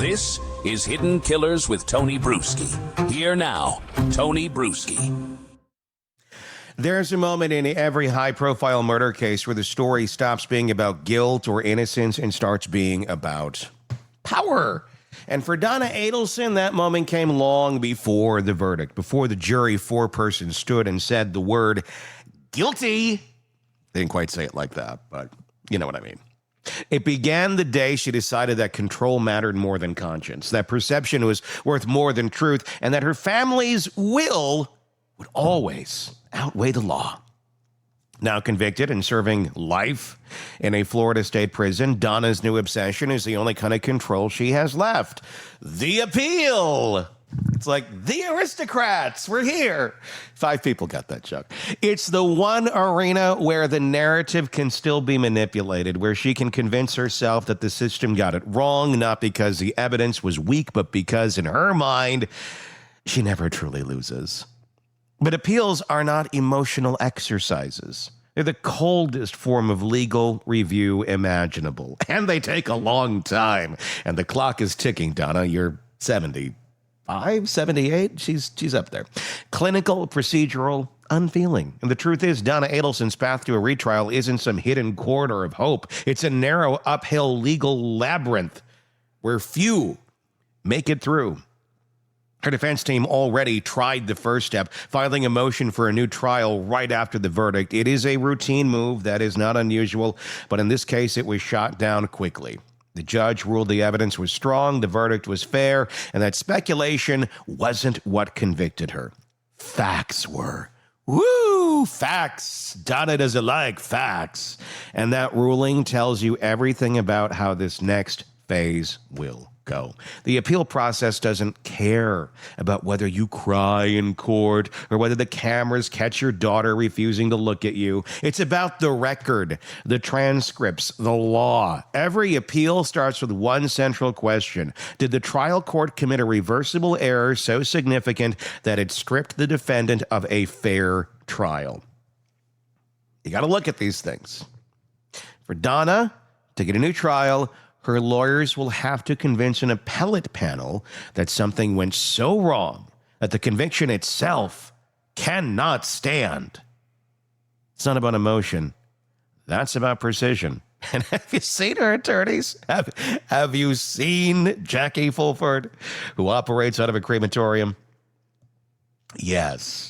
This is Hidden Killers with Tony Brueski. Here now, Tony Brueski. There's a moment in every high-profile murder case where the story stops being about guilt or innocence and starts being about power. And for Donna Adelson, that moment came long before the verdict, before the jury foreperson stood and said the word guilty. They didn't quite say it like that, but you know what I mean. It began the day she decided that control mattered more than conscience, that perception was worth more than truth, and that her family's will would always outweigh the law. Now convicted and serving life in a Florida state prison, Donna's new obsession is the only kind of control she has left. The appeal. It's like, the aristocrats, we're here. 5 people got that joke. It's the one arena where the narrative can still be manipulated, where she can convince herself that the system got it wrong, not because the evidence was weak, but because in her mind, she never truly loses. But appeals are not emotional exercises. They're the coldest form of legal review imaginable. And they take a long time. And the clock is ticking, Donna. You're 75, 78? She's up there. Clinical, procedural, unfeeling. And the truth is, Donna Adelson's path to a retrial isn't some hidden corridor of hope. It's a narrow, uphill legal labyrinth where few make it through. Her defense team already tried the first step, filing a motion for a new trial right after the verdict. It is a routine move that is not unusual, but in this case, it was shot down quickly. The judge ruled the evidence was strong, the verdict was fair, and that speculation wasn't what convicted her. Facts were. Woo! Facts. Donna doesn't like facts. And that ruling tells you everything about how this next phase will go. The appeal process doesn't care about whether you cry in court or whether the cameras catch your daughter refusing to look at you. It's about the record, the transcripts, the law. Every appeal starts with one central question. Did the trial court commit a reversible error so significant that it stripped the defendant of a fair trial? You got to look at these things. For Donna to get a new trial, her lawyers will have to convince an appellate panel that something went so wrong that the conviction itself cannot stand. It's not about emotion. That's about precision. And have you seen her attorneys? Have you seen Jackie Fulford, who operates out of a crematorium? Yes.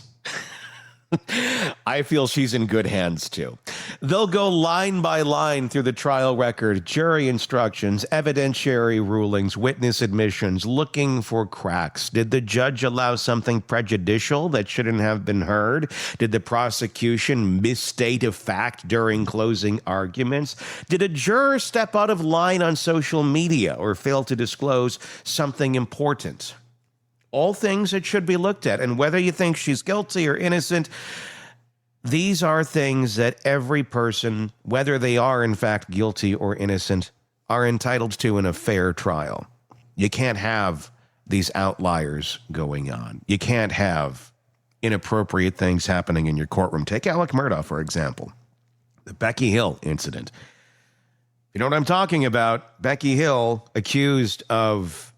I feel she's in good hands, too. They'll go line by line through the trial record, jury instructions, evidentiary rulings, witness admissions, looking for cracks. Did the judge allow something prejudicial that shouldn't have been heard? Did the prosecution misstate a fact during closing arguments? Did a juror step out of line on social media or fail to disclose something important? All things that should be looked at. And whether you think she's guilty or innocent, these are things that every person, whether they are in fact guilty or innocent, are entitled to in a fair trial. You can't have these outliers going on. You can't have inappropriate things happening in your courtroom. Take Alec Murdaugh, for example. The Becky Hill incident. You know what I'm talking about? Becky Hill accused of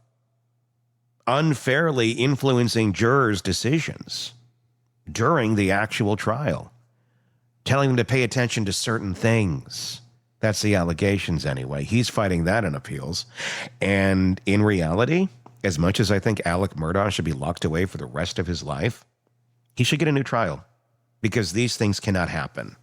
unfairly influencing jurors' decisions during the actual trial, telling them to pay attention to certain things. That's the allegations anyway. He's fighting that in appeals. And in reality, as much as I think Alec Murdaugh should be locked away for the rest of his life, he should get a new trial because these things cannot happen.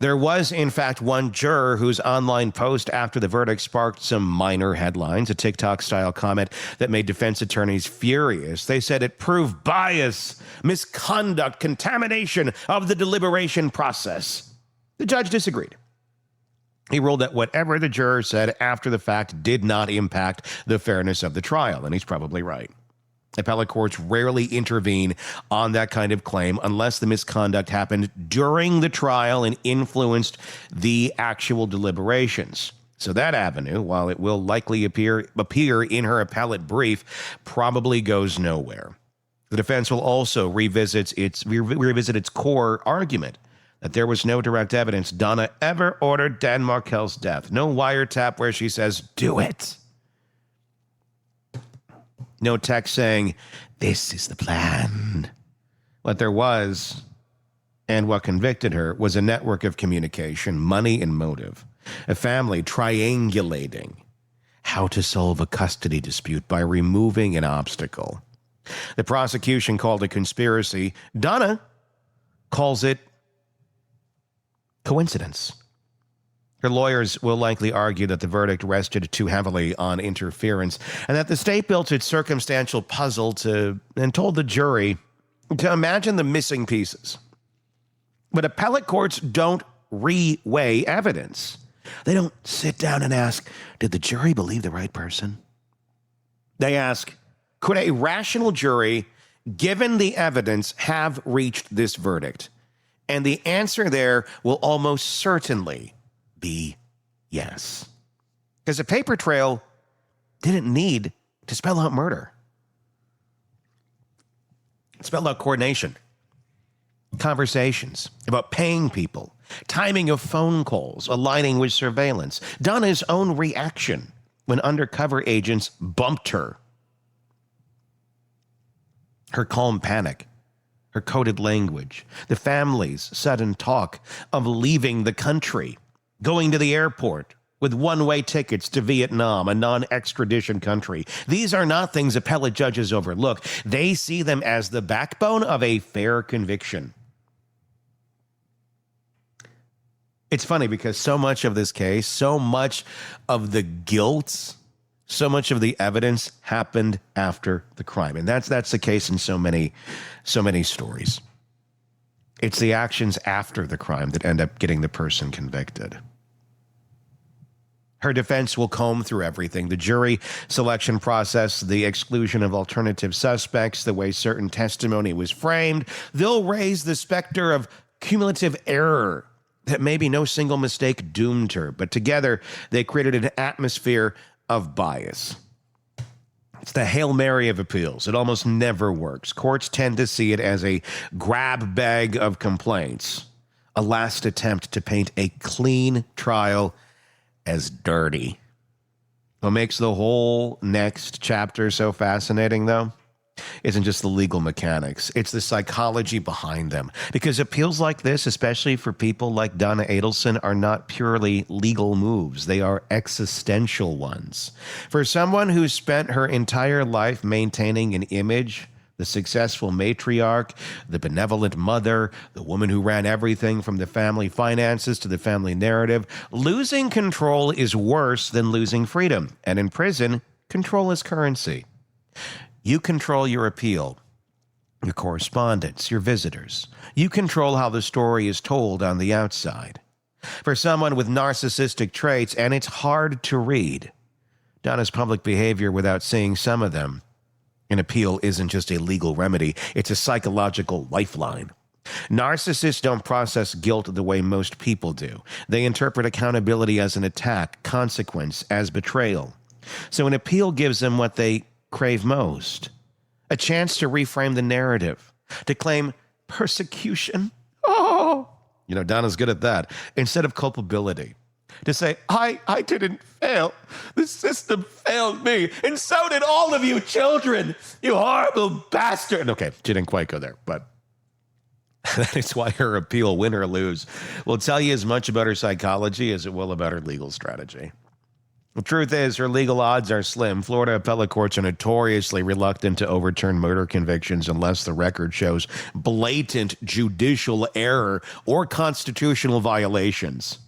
There was, in fact, one juror whose online post after the verdict sparked some minor headlines, a TikTok-style comment that made defense attorneys furious. They said it proved bias, misconduct, contamination of the deliberation process. The judge disagreed. He ruled that whatever the juror said after the fact did not impact the fairness of the trial, and he's probably right. Appellate courts rarely intervene on that kind of claim unless the misconduct happened during the trial and influenced the actual deliberations. So that avenue, while it will likely appear in her appellate brief, probably goes nowhere. The defense will also revisit its core argument that there was no direct evidence Donna ever ordered Dan Markel's death. No wiretap where she says, do it. No text saying, "This is the plan." What there was, and what convicted her, was a network of communication, money and motive. A family triangulating how to solve a custody dispute by removing an obstacle. The prosecution called it conspiracy. Donna calls it coincidence. Her lawyers will likely argue that the verdict rested too heavily on interference and that the state built its circumstantial puzzle and told the jury to imagine the missing pieces. But appellate courts don't reweigh evidence. They don't sit down and ask, did the jury believe the right person? They ask, could a rational jury, given the evidence, have reached this verdict? And the answer there will almost certainly be yes. Because a paper trail didn't need to spell out murder. It spelled out coordination, conversations about paying people, timing of phone calls, aligning with surveillance, Donna's own reaction when undercover agents bumped her, her calm panic, her coded language, the family's sudden talk of leaving the country, going to the airport with one-way tickets to Vietnam, a non-extradition country. These are not things appellate judges overlook. They see them as the backbone of a fair conviction. It's funny because so much of this case, so much of the guilt, so much of the evidence happened after the crime. And that's the case in so many stories. It's the actions after the crime that end up getting the person convicted. Her defense will comb through everything: the jury selection process, the exclusion of alternative suspects, the way certain testimony was framed. They'll raise the specter of cumulative error, that maybe no single mistake doomed her, but together they created an atmosphere of bias. It's the Hail Mary of appeals. It almost never works. Courts tend to see it as a grab bag of complaints, a last attempt to paint a clean trial as dirty. What makes the whole next chapter so fascinating, though, isn't just the legal mechanics. It's the psychology behind them. Because appeals like this, especially for people like Donna Adelson, are not purely legal moves. They are existential ones. For someone who's spent her entire life maintaining an image, the successful matriarch, the benevolent mother, the woman who ran everything from the family finances to the family narrative, losing control is worse than losing freedom. And in prison, control is currency. You control your appeal, your correspondence, your visitors. You control how the story is told on the outside. For someone with narcissistic traits, and it's hard to read, Donna's public behavior without seeing some of them, an appeal isn't just a legal remedy, it's a psychological lifeline. Narcissists don't process guilt the way most people do. They interpret accountability as an attack, consequence as betrayal. So an appeal gives them what they crave most: a chance to reframe the narrative, to claim persecution. Oh, Donna's good at that. Instead of culpability. To say, I didn't fail. The system failed me. And so did all of you children. You horrible bastard. Okay, she didn't quite go there, but that is why her appeal, win or lose, will tell you as much about her psychology as it will about her legal strategy. The truth is, her legal odds are slim. Florida appellate courts are notoriously reluctant to overturn murder convictions unless the record shows blatant judicial error or constitutional violations.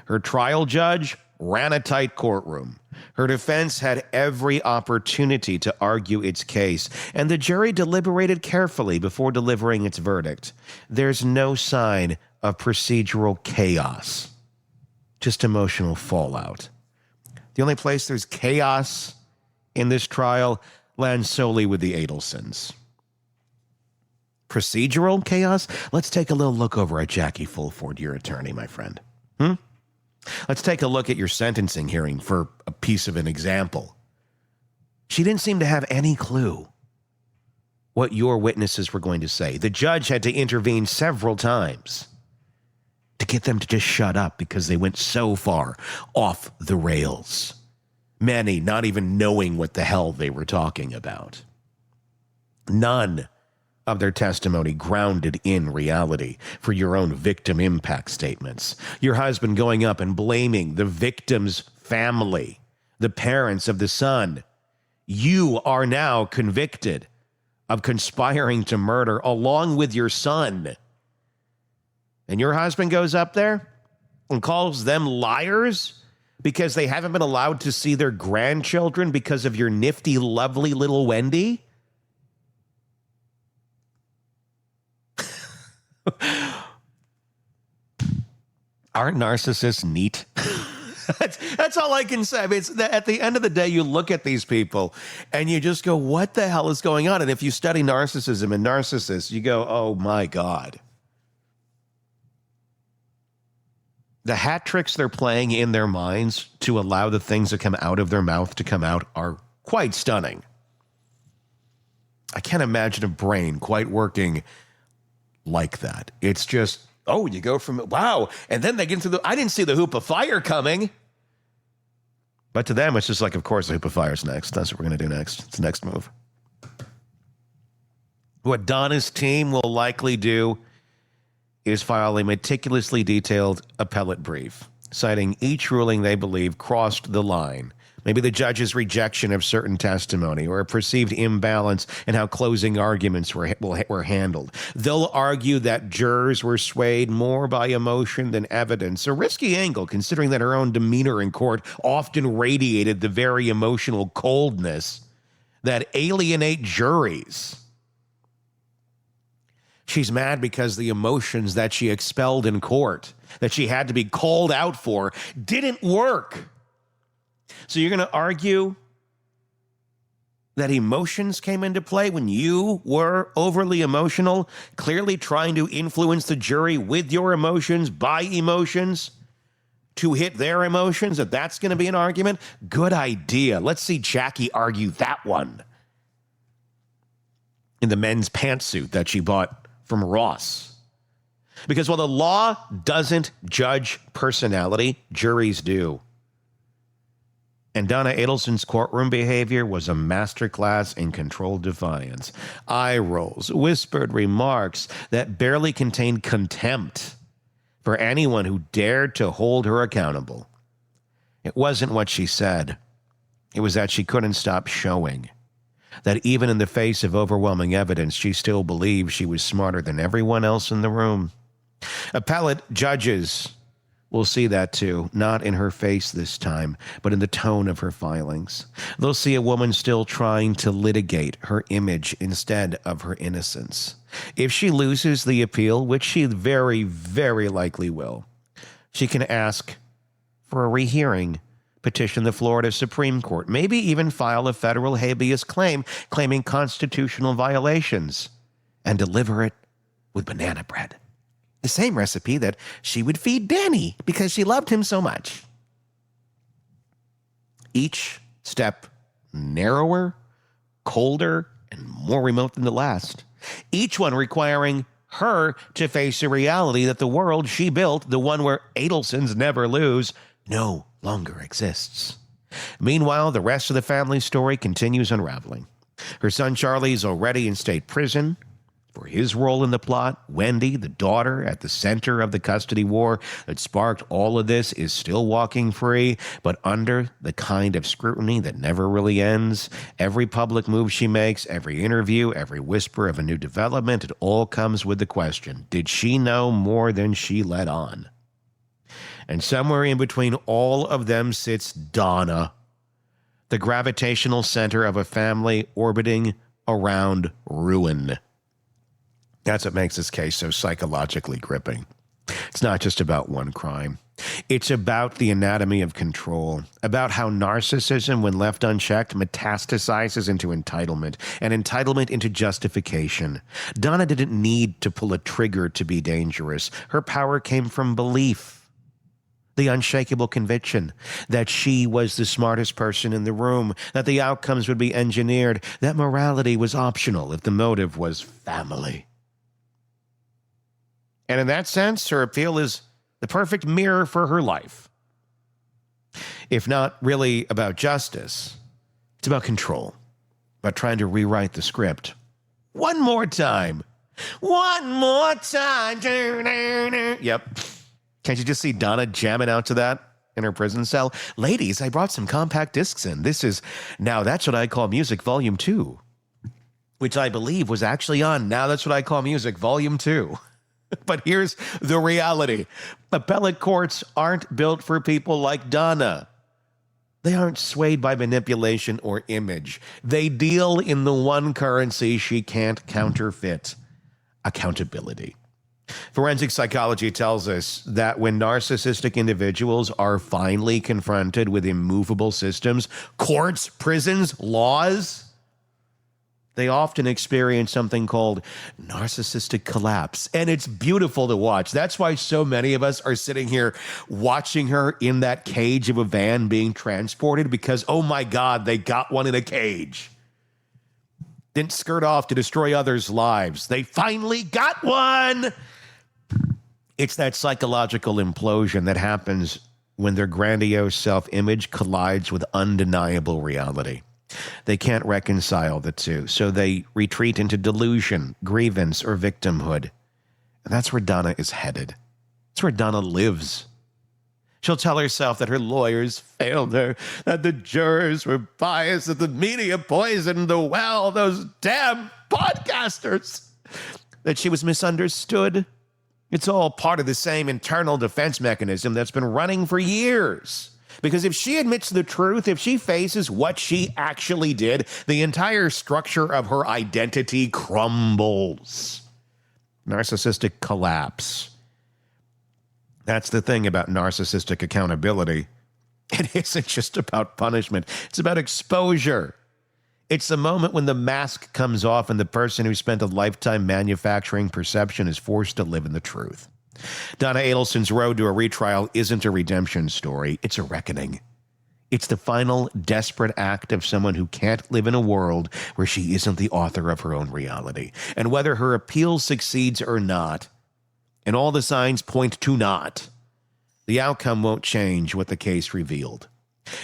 Her trial judge ran a tight courtroom. Her defense had every opportunity to argue its case, and the jury deliberated carefully before delivering its verdict. There's no sign of procedural chaos, just emotional fallout. The only place there's chaos in this trial lands solely with the Adelsons. Procedural chaos? Let's take a little look over at Jackie Fulford, your attorney, my friend. Let's take a look at your sentencing hearing for a piece of an example. She didn't seem to have any clue what your witnesses were going to say. The judge had to intervene several times to get them to just shut up because they went so far off the rails. Many not even knowing what the hell they were talking about. None of their testimony grounded in reality for your own victim impact statements. Your husband going up and blaming the victim's family, the parents of the son. You are now convicted of conspiring to murder along with your son. And your husband goes up there and calls them liars because they haven't been allowed to see their grandchildren because of your nifty, lovely little Wendy? Aren't narcissists neat? That's all I can say. I mean, at the end of the day, you look at these people and you just go, what the hell is going on? And if you study narcissism and narcissists, you go, oh my God. The hat tricks they're playing in their minds to allow the things that come out of their mouth to come out are quite stunning. I can't imagine a brain quite working like that. It's just, oh, you go from, wow, and then they get into I didn't see the hoop of fire coming. But to them, it's just like, of course, the hoop of fire's next. That's what we're going to do next. It's the next move. What Donna's team will likely do is file a meticulously detailed appellate brief, citing each ruling they believe crossed the line. Maybe the judge's rejection of certain testimony or a perceived imbalance in how closing arguments were handled. They'll argue that jurors were swayed more by emotion than evidence, a risky angle considering that her own demeanor in court often radiated the very emotional coldness that alienate juries. She's mad because the emotions that she expelled in court, that she had to be called out for, didn't work. So you're going to argue that emotions came into play when you were overly emotional, clearly trying to influence the jury with your emotions, by emotions, to hit their emotions, that that's going to be an argument? Good idea. Let's see Jackie argue that one in the men's pantsuit that she bought from Ross. Because while the law doesn't judge personality, juries do. And Donna Adelson's courtroom behavior was a masterclass in controlled defiance. Eye rolls, whispered remarks that barely contained contempt for anyone who dared to hold her accountable. It wasn't what she said. It was that she couldn't stop showing that even in the face of overwhelming evidence, she still believed she was smarter than everyone else in the room. Appellate judges will see that too, not in her face this time, but in the tone of her filings. They'll see a woman still trying to litigate her image instead of her innocence. If she loses the appeal, which she very, very likely will, she can ask for a rehearing, petition the Florida Supreme Court, maybe even file a federal habeas claim claiming constitutional violations, and deliver it with banana bread. The same recipe that she would feed Danny because she loved him so much. Each step narrower, colder, and more remote than the last. Each one requiring her to face a reality that the world she built, the one where Adelsons never lose, no longer exists. Meanwhile, the rest of the family story continues unraveling. Her son Charlie is already in state prison for his role in the plot. Wendy, the daughter at the center of the custody war that sparked all of this, is still walking free, but under the kind of scrutiny that never really ends. Every public move she makes, every interview, every whisper of a new development, it all comes with the question, did she know more than she let on? And somewhere in between all of them sits Donna, the gravitational center of a family orbiting around ruin. That's what makes this case so psychologically gripping. It's not just about one crime. It's about the anatomy of control, about how narcissism, when left unchecked, metastasizes into entitlement, and entitlement into justification. Donna didn't need to pull a trigger to be dangerous. Her power came from belief, the unshakable conviction that she was the smartest person in the room, that the outcomes would be engineered, that morality was optional if the motive was family. And in that sense, her appeal is the perfect mirror for her life. If not really about justice, it's about control, about trying to rewrite the script. One more time. One more time. Yep. Can't you just see Donna jamming out to that in her prison cell? Ladies, I brought some compact discs in. This is Now That's What I Call Music Volume 2, which I believe was actually on Now That's What I Call Music Volume 2. But here's the reality. Appellate courts aren't built for people like Donna. They aren't swayed by manipulation or image. They deal in the one currency she can't counterfeit: accountability. Forensic psychology tells us that when narcissistic individuals are finally confronted with immovable systems, courts, prisons, laws, they often experience something called narcissistic collapse. And it's beautiful to watch. That's why so many of us are sitting here watching her in that cage of a van being transported, because, oh my God, they got one in a cage. Didn't skirt off to destroy others' lives. They finally got one. It's that psychological implosion that happens when their grandiose self-image collides with undeniable reality. They can't reconcile the two, so they retreat into delusion, grievance, or victimhood. And that's where Donna is headed. That's where Donna lives. She'll tell herself that her lawyers failed her, that the jurors were biased, that the media poisoned the well, those damn podcasters, that she was misunderstood. It's all part of the same internal defense mechanism that's been running for years. Because if she admits the truth, if she faces what she actually did, the entire structure of her identity crumbles. Narcissistic collapse. That's the thing about narcissistic accountability. It isn't just about punishment. It's about exposure. It's the moment when the mask comes off and the person who spent a lifetime manufacturing perception is forced to live in the truth. Donna Adelson's road to a retrial isn't a redemption story. It's a reckoning. It's the final desperate act of someone who can't live in a world where she isn't the author of her own reality. And whether her appeal succeeds or not, and all the signs point to not, the outcome won't change what the case revealed.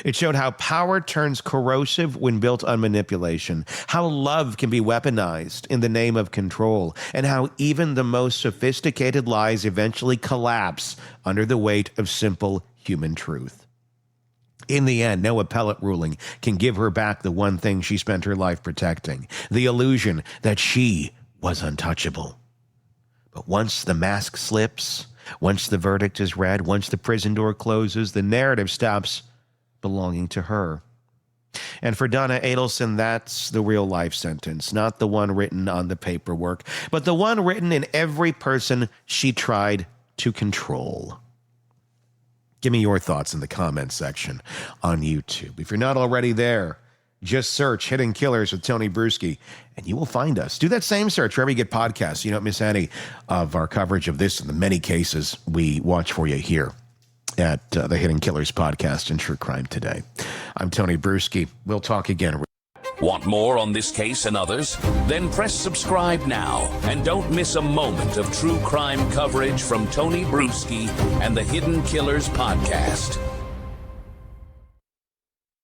It showed how power turns corrosive when built on manipulation, how love can be weaponized in the name of control, and how even the most sophisticated lies eventually collapse under the weight of simple human truth. In the end, no appellate ruling can give her back the one thing she spent her life protecting, the illusion that she was untouchable. But once the mask slips, once the verdict is read, once the prison door closes, the narrative stops belonging to her. And for Donna Adelson, that's the real life sentence, not the one written on the paperwork, but the one written in every person she tried to control. Give me your thoughts in the comments section on YouTube. If you're not already there, just search Hidden Killers with Tony Brueski, and you will find us. Do that same search wherever you get podcasts. You don't miss any of our coverage of this and the many cases we watch for you here at the Hidden Killers podcast and True Crime Today. I'm Tony Brueski. We'll talk again. Want more on this case and others? Then press subscribe now and don't miss a moment of true crime coverage from Tony Brueski and the Hidden Killers podcast.